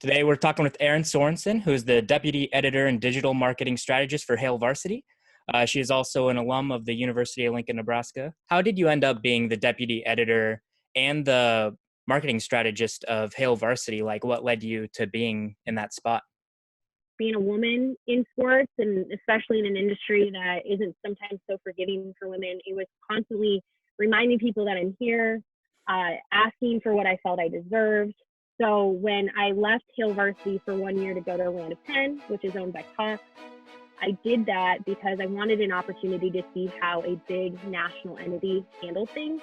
Today, we're talking with Erin Sorensen, who is the Deputy Editor and Digital Marketing Strategist for Varsity. She is also an alum of the University of Lincoln, Nebraska. How did you end up being the Deputy Editor and the Marketing Strategist of Varsity? Like, what led you to being in that spot? Being a woman in sports, and especially in an industry that isn't sometimes so forgiving for women, it was constantly reminding people that I'm here, asking for what I felt I deserved. So when I left Varsity for 1 year to go to Land of 10, which is owned by Cox, I did that because I wanted an opportunity to see how a big national entity handled things.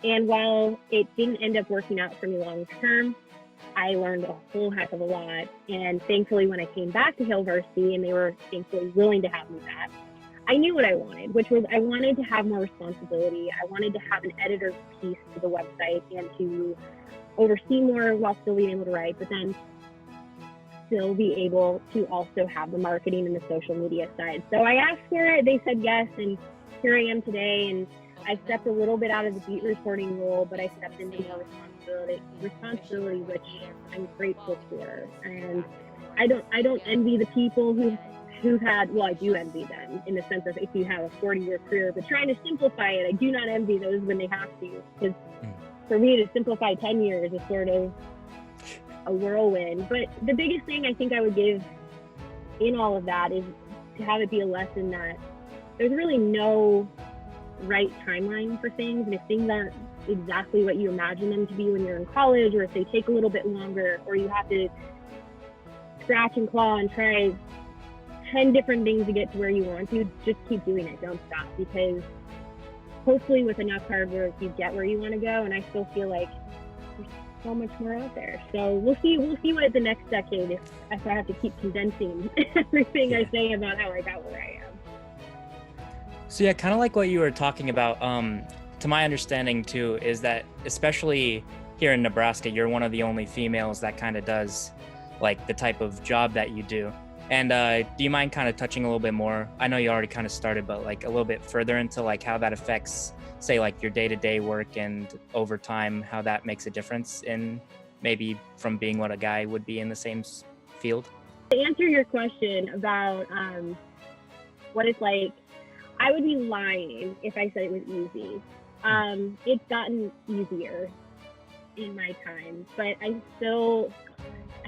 And while it didn't end up working out for me long term, I learned a whole heck of a lot. And thankfully, when I came back to Varsity and they were thankfully willing to have me back, I knew what I wanted, which was I wanted to have more responsibility. I wanted to have an editor's piece to the website and to oversee more while still being able to write, but then still be able to also have the marketing and the social media side. So I asked for it, they said yes, and here I am today. And I stepped a little bit out of the beat reporting role, but I stepped into more responsibility, which I'm grateful for. And I don't envy the people who've had, well, I do envy them in the sense of if you have a 40-year career, but trying to simplify it, I do not envy those when they have to, because for me to simplify 10 years is sort of a whirlwind. But the biggest thing I think I would give in all of that is to have it be a lesson that there's really no right timeline for things. And if things aren't exactly what you imagine them to be when you're in college, or if they take a little bit longer, or you have to scratch and claw and try 10 different things to get to where you want to, just keep doing it. Don't stop, because hopefully with enough hard work, you get where you want to go. And I still feel like there's so much more out there. So we'll see what the next decade, if I have to keep condensing everything I say about how I got where I am. So yeah, kind of like what you were talking about, to my understanding too, is that especially here in Nebraska, you're one of the only females that kind of does like the type of job that you do. And do you mind kind of touching a little bit more? I know you already kind of started, but like a little bit further into like how that affects, say, like your day-to-day work, and over time, how that makes a difference in maybe from being what a guy would be in the same field? To answer your question about what it's like, I would be lying if I said it was easy. It's gotten easier in my time, but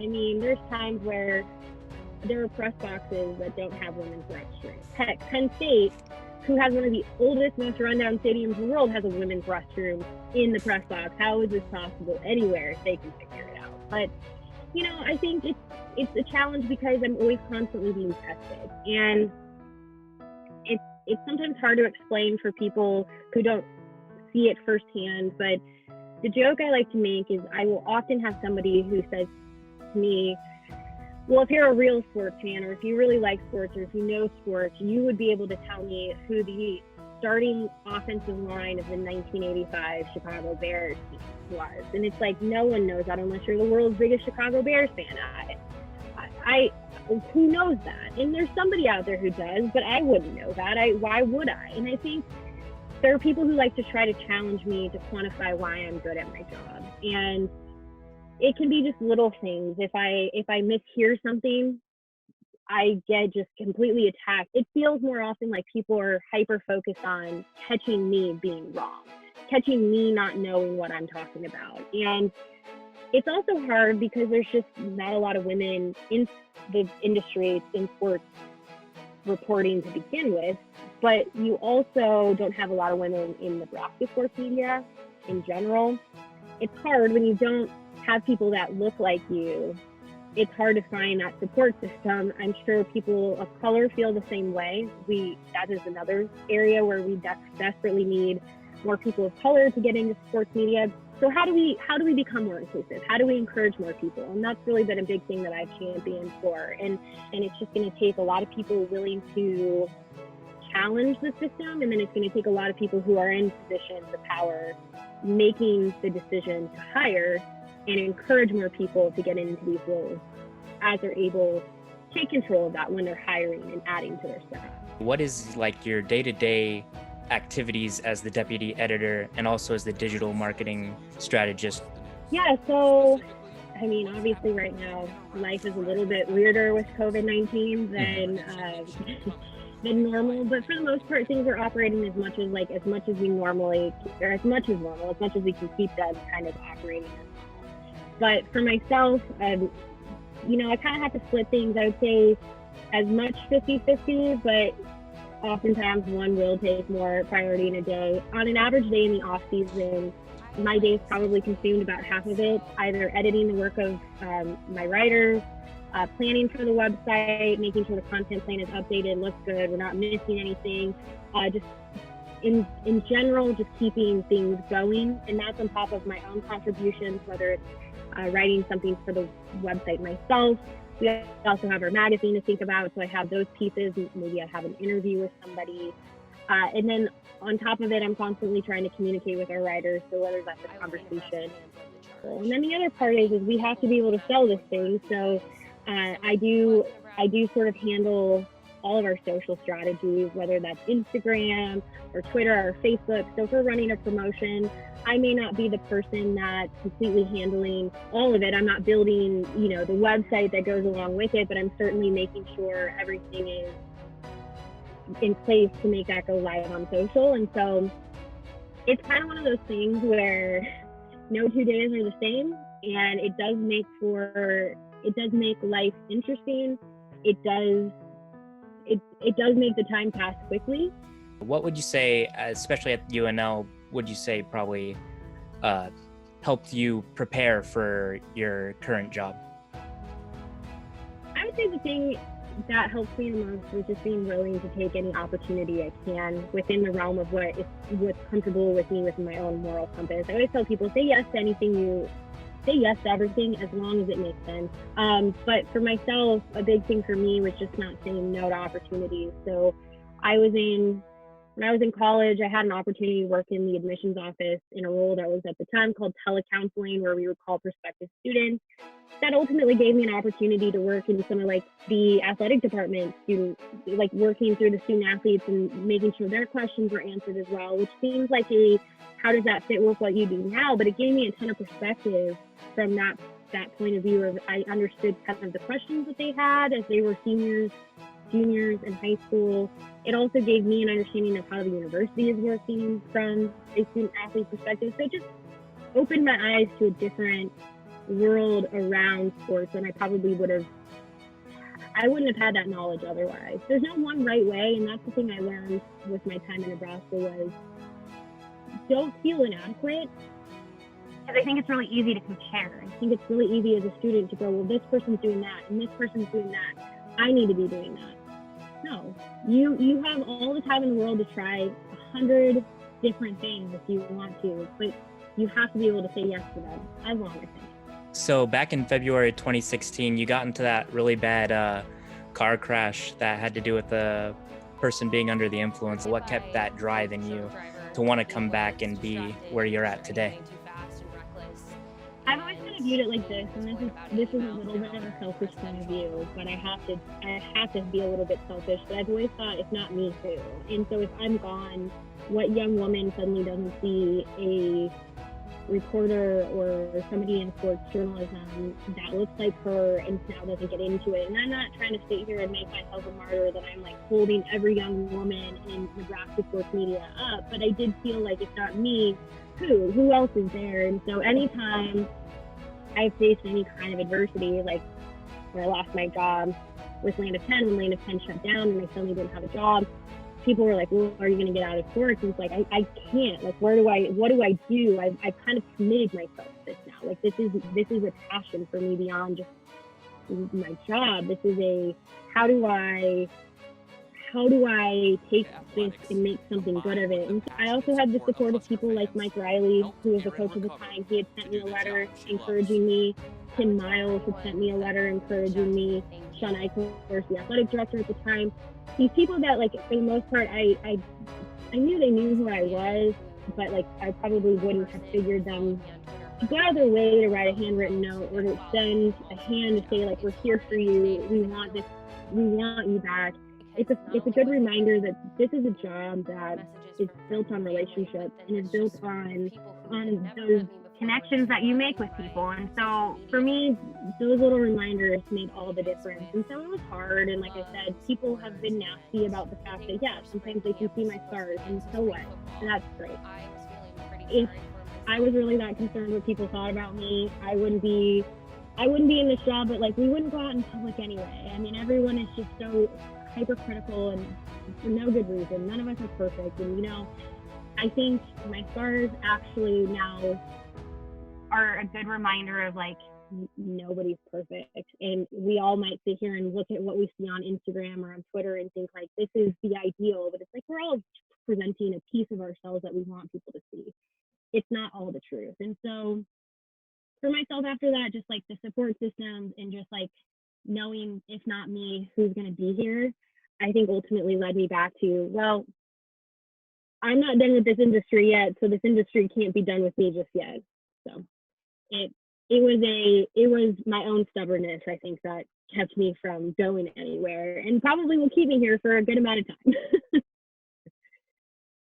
there's times where there are press boxes that don't have women's restrooms. Heck, Penn State, who has one of the oldest, most rundown stadiums in the world, has a women's restroom in the press box. How is this possible anywhere if they can figure it out? But, I think it's a challenge because I'm always constantly being tested. And it's sometimes hard to explain for people who don't see it firsthand. But the joke I like to make is I will often have somebody who says to me, well, if you're a real sports fan, or if you really like sports, or if you know sports, you would be able to tell me who the starting offensive line of the 1985 Chicago Bears was. And it's like, no one knows that unless you're the world's biggest Chicago Bears fan. Who knows that? And there's somebody out there who does, but I wouldn't know that. Why would I? And I think there are people who like to try to challenge me to quantify why I'm good at my job. And it can be just little things. If I mishear something, I get just completely attacked. It feels more often like people are hyper focused on catching me being wrong, catching me not knowing what I'm talking about. And it's also hard because there's just not a lot of women in the industry, in sports reporting to begin with, but you also don't have a lot of women in Nebraska sports media in general. It's hard when you don't have people that look like you. It's hard to find that support system. I'm sure people of color feel the same way. That is another area where we desperately need more people of color to get into sports media. So how do we become more inclusive? How do we encourage more people? And that's really been a big thing that I've championed for. And it's just going to take a lot of people willing to challenge the system, and then it's going to take a lot of people who are in positions of power making the decision to hire and encourage more people to get into these roles as they're able to take control of that when they're hiring and adding to their staff. What is like your day-to-day activities as the deputy editor and also as the digital marketing strategist? Yeah, so I mean, obviously right now, life is a little bit weirder with COVID-19 than than normal, but for the most part, things are operating as much as we normally, or as much as normal, as much as we can keep them kind of operating as normal. But for myself, I kind of have to split things. I would say as much 50-50, but oftentimes one will take more priority in a day. On an average day in the off season, my day is probably consumed about half of it, either editing the work of my writers, planning for the website, making sure the content plan is updated, looks good, we're not missing anything, just in general, just keeping things going. And that's on top of my own contributions, whether it's writing something for the website myself. We also have our magazine to think about, so I have those pieces. Maybe I have an interview with somebody. And then on top of it, I'm constantly trying to communicate with our writers, so whether that's a conversation. And then the other part is we have to be able to sell this thing. So I do sort of handle all of our social strategies, whether that's Instagram or Twitter or Facebook. So if we're running a promotion, I may not be the person that's completely handling all of it. I'm not building, the website that goes along with it, but I'm certainly making sure everything is in place to make that go live on social. And so it's kind of one of those things where no 2 days are the same, and it does make life interesting. It does make the time pass quickly. What would you say, especially at UNL, would you say probably helped you prepare for your current job? I would say the thing that helps me the most is just being willing to take any opportunity I can within the realm of what's comfortable with me within my own moral compass. I always tell people, say yes to anything say yes to everything as long as it makes sense. But for myself, a big thing for me was just not saying no to opportunities. So when I was in college, I had an opportunity to work in the admissions office in a role that was at the time called telecounseling, where we would call prospective students. That ultimately gave me an opportunity to work in some of the athletic department, working through the student athletes and making sure their questions were answered as well, which seems like how does that fit with what you do now? But it gave me a ton of perspective from that point of view of I understood kind of the questions that they had as they were seniors, juniors in high school. It also gave me an understanding of how the university is working from a student athlete perspective. So it just opened my eyes to a different world around sports, and I wouldn't have had that knowledge otherwise. There's no one right way, and that's the thing I learned with my time in Nebraska was don't feel inadequate, because I think it's really easy to compare. I think it's really easy as a student to go, well, this person's doing that, and this person's doing that. I need to be doing that. No, you have all the time in the world to try 100 different things if you want to, but you have to be able to say yes to them as long as you think. So back in February 2016, you got into that really bad car crash that had to do with the person being under the influence. What kept that drive in you to want to come back and be where you're at today? I've always kind of viewed it like this, and this is a little bit of a selfish point of view, but I have to be a little bit selfish, but I've always thought if not me, who? And so if I'm gone, what young woman suddenly doesn't see a reporter or somebody in sports journalism that looks like her and now doesn't get into it? And I'm not trying to sit here and make myself a martyr that I'm holding every young woman in Nebraska sports media up, but I did feel like if not me, who else is there? And so anytime I faced any kind of adversity, like where I lost my job with Land of 10, when Land of 10 shut down and I suddenly didn't have a job, people were like, well, are you going to get out of sports? And it's like, I can't. What do I do? I've kind of committed myself to this now. This is a passion for me beyond just my job. This is how do I take this and make something good of it? And I also had the support of people like Mike Riley, who was the coach at the time. He had sent me a letter encouraging me. Tim Miles had sent me a letter encouraging me. Sean Eichler, the athletic director at the time. These people that, for the most part, I knew they knew who I was, but I probably wouldn't have figured them to go out of their way to write a handwritten note or to send a hand to say, we're here for you. We want this. We want you back. It's a good reminder that this is a job that is built on relationships and is built on those connections that you make with people. And so for me, those little reminders made all the difference. And so it was hard. And like I said, people have been nasty about the fact that, yeah, sometimes they can see my scars, and so what? And that's great. If I was really that concerned what people thought about me, I wouldn't be in this job, but like we wouldn't go out in public anyway. I mean, everyone is just so hypercritical and for no good reason. None of us are perfect. And, you know, I think my scars actually now are a good reminder of like nobody's perfect, and we all might sit here and look at what we see on Instagram or on Twitter and think like this is the ideal, but it's like we're all presenting a piece of ourselves that we want people to see. It's not all the truth. And so for myself after that, just like the support systems and just like knowing if not me, who's going to be here, I think ultimately led me back to, well, I'm not done with this industry yet, so this industry can't be done with me just yet. So it was my own stubbornness, I think, that kept me from going anywhere, and probably will keep me here for a good amount of time.